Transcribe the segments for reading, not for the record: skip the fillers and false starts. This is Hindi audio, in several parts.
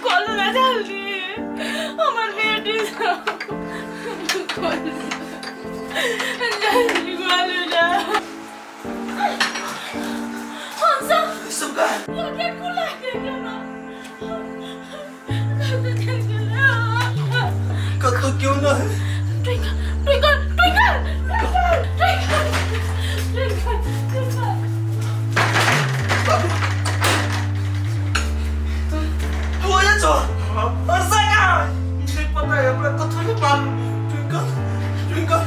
কলরা জলদি আমার বেটি জলদি কলরা হামসা सुगा ये खुला के ना कल तो क्यों ना है ट्विंकल ट्विंकल ट्विंकल ट्विंकल बाबू तू आया जो और सका मुझे पता है अपना कथो नहीं मान ट्विंकल ट्विंकल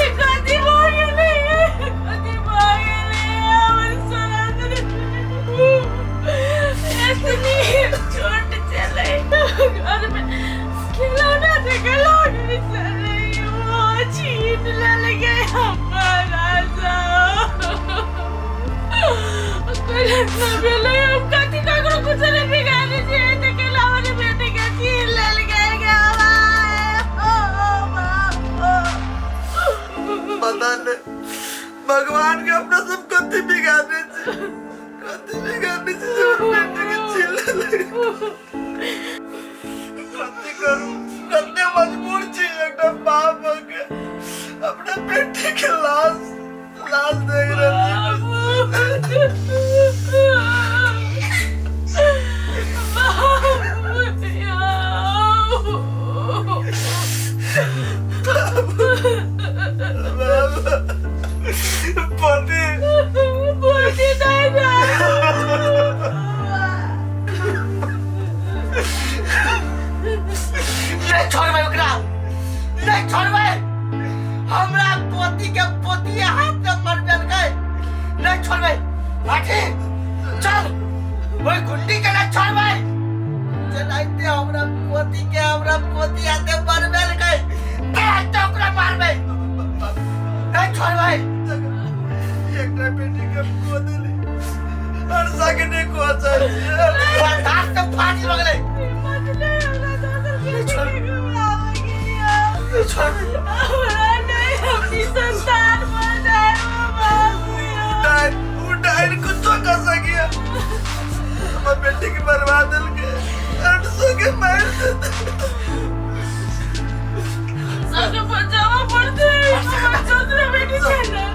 बेटी ये कदी भागले और सरांदर इतनी छोट चले घर में खिलौना से खिलौने चले वो छीन ले गए हमारा सा कोई बेले हम कदी कागरो कुछ नहीं बिगाड़े जे ते खिलौना ने बेटे का छीन ले गए पता नहीं भगवान के अपना सब कति बिगाड़ने से जब बेटे के चिल्ला लगे कति करूं कति मजबूर थी एक बाप होके अपने बेटे के लाश देख रहे पति छोड़ भाई ओकरा नहीं छोड़ भाई हमरा पोती के पोती हाथ में मर गल गए नहीं छोड़ भाई लाठी चल वो गुंडी के ना छोड़ भाई चलाइते हमरा पोती हाथ में मर गल गए तेरा तो ओकरा मार भाई नहीं छोड़ भाई एक बेटी के गोदली और सगने को चाहिए बर्दाश्त तो फाड़ी लगले अपनी संतान कुछ तो कर सकिया हमारे बेटे की बर्बाद के के मार सके बचावा पड़ते दूसरा बेटी चला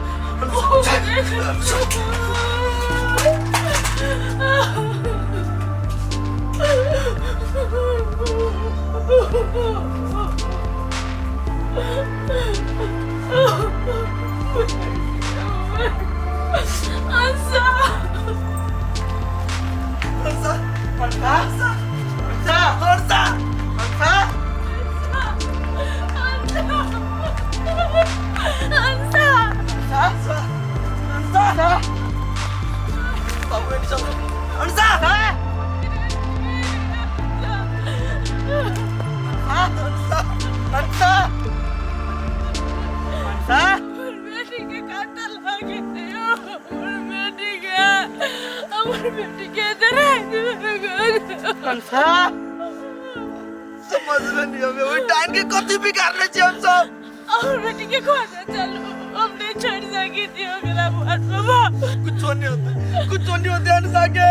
समझ में नहीं हमें वो टाइम के कति बिगाड़ने चाहिए हम सब और बेटी के खोजा चलो हमने छोड़ सकी थी अगला बार बाबा कुछ नहीं होता अनुसा के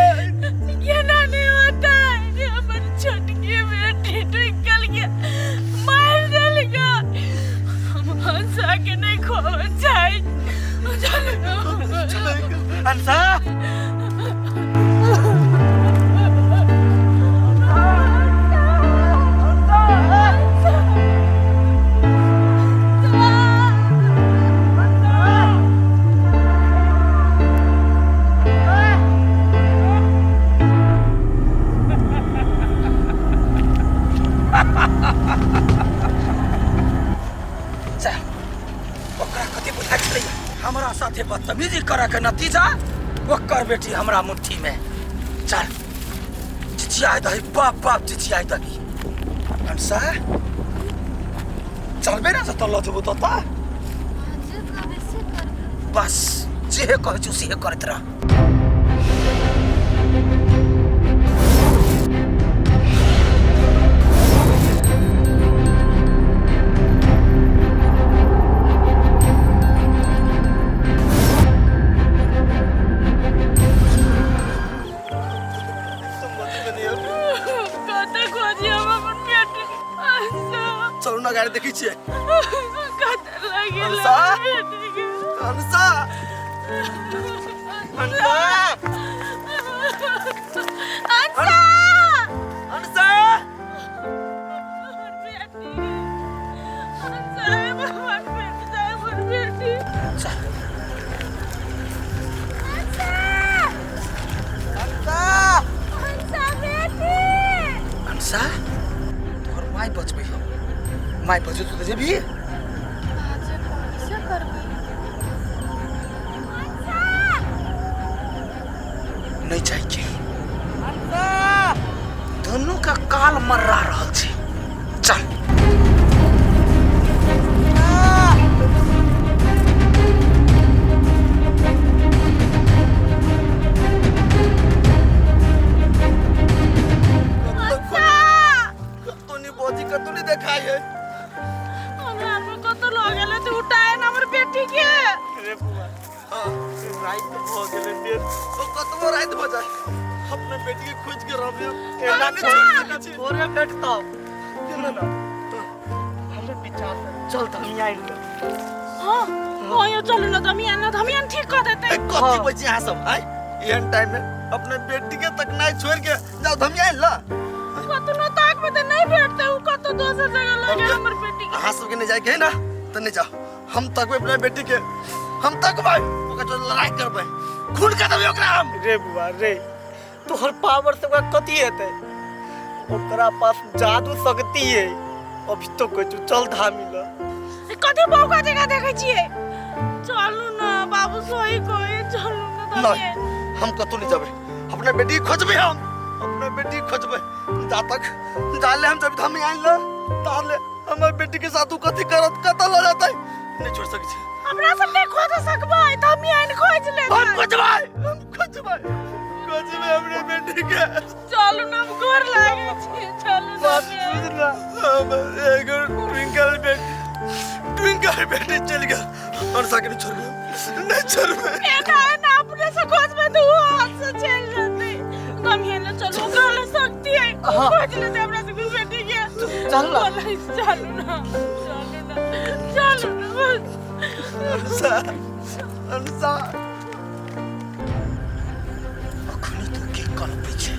ये ना नहीं होता है हमारी छोटी बेटी ट्विंकल के मार दे अंसा हमरा साथे बदतमीजी करे के नतीजा ओकर बेटी हमरा मुट्ठी में। चल चिचियाई दही, बाप बाप चिचियाई दही। अंसा चलबे ना तो लजबो तो बस जे कह छु से करत रह। चलो ना गाड़ी देखी छे। अंसा अंसा अंसा अंसा अंसा तोहर माय बचबे हम माय बचो तो जे भी नहीं चाहिए। दोनों का काल मर्रा रहल छे। चल कतोनी बोझी कतोनी देखाई है। हमरा को तो लगेला तू उठाए ना हमर बेटी के। रे बुआ रात हो गेले देर तो कतबो रात हो जाए अपने बेटी के खोज के रहबे एना नहीं छोड़ सके छी। ओरे बैठता चलो ना हमरे विचार चल त हम आई ल। हां ओयो चलो ना धमियान ठीक कर देते। कति बजे यहाँ सब है एहन टाइम में अपने बेटी के तक नहीं छोड़ के जाओ धमिया ला। कतनो ताक में तो नहीं बैठते उ कतो दोसर जगह लगे हमर बेटी के। हां सब के नहीं जाए के है ना त नहीं जाओ। हम तक अपने बेटी के हम तक भाई ओका जो लड़ाई करबे खून का दबे ओकरा हम। रे बुआ रे तोहर पावर से ओकरा कथी हेतै? ओकरा पास जादू शक्ति है। अभी तो कहै छु चल धामी ल। कथि बौका जगह देखै छियै। चलू ना बाबू सोई कोई चलू ना नहीं हम कतो नहीं जाबे अपने बेटी खोजबे हम अपने बेटी खोजबे जा तक जाले हम जब धामी आइन ल ताले हमर बेटी के साथ कथी करत कतल हो जातै नहीं छोड़ सकै छी। हमरा सब नहीं खोज सकबै धमियान खोज ले। हम खोजबे हमरे बेटी के। चलू ना घर लागे छी चलू ना हम एगो ट्विंकल बेटी चल गया और साके नहीं छोड़ एना ना अपने से खोज में तू हाथ से चल जाते। धमियान ले चलो घर ले सकती है खोज लेते हमरा से बेटी के। चल ना चलू ना अंसा अंसा अखनी तू के कल्पे छे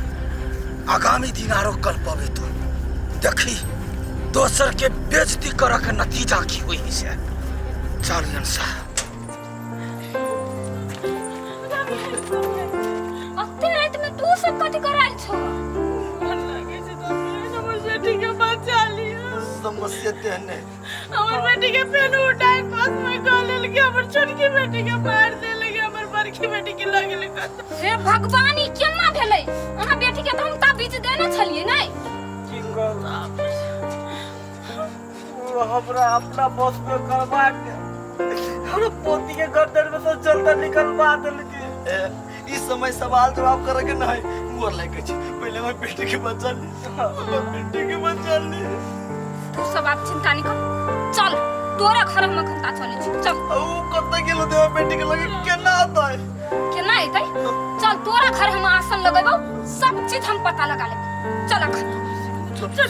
आगामी दिन आरो कल्पबे तू देखी दोसर के बेइज्जती करऽ के नतीजा की होई से। चल अंसा अत्ते रात में तू सब कथि कराल छो? मन लागे छै हमर बेटी के बचा लियो। समस्या तेने हमर बेटी के पेन उठाए पास में गले लगे हमर छोटकी बेटी के मार दे लगे हमर बड़की बेटी के लगे लगे। हे भगवान ई केना भेलै? अहाँ बेटी के हम ता बीच देने छलिए नै? हमरा अपना बस में करवा के हमरा पोती के गर्दन में से जल्दी निकलवा देलकै। इस समय सवाल जवाब करे के नहीं मोर लागे छी पहले हमर बेटी के बचा ली हमर बेटी के बचा ली। तू सब आप चिंता नहीं कर। चल तोरा घर में खंता चले छी। चल ओ कतै गेलो देव बेटी के लगे केना आतै केना एतै? चल तोरा घर हम आसन लगेबो सब चीज हम पता लगा लेब। चल चल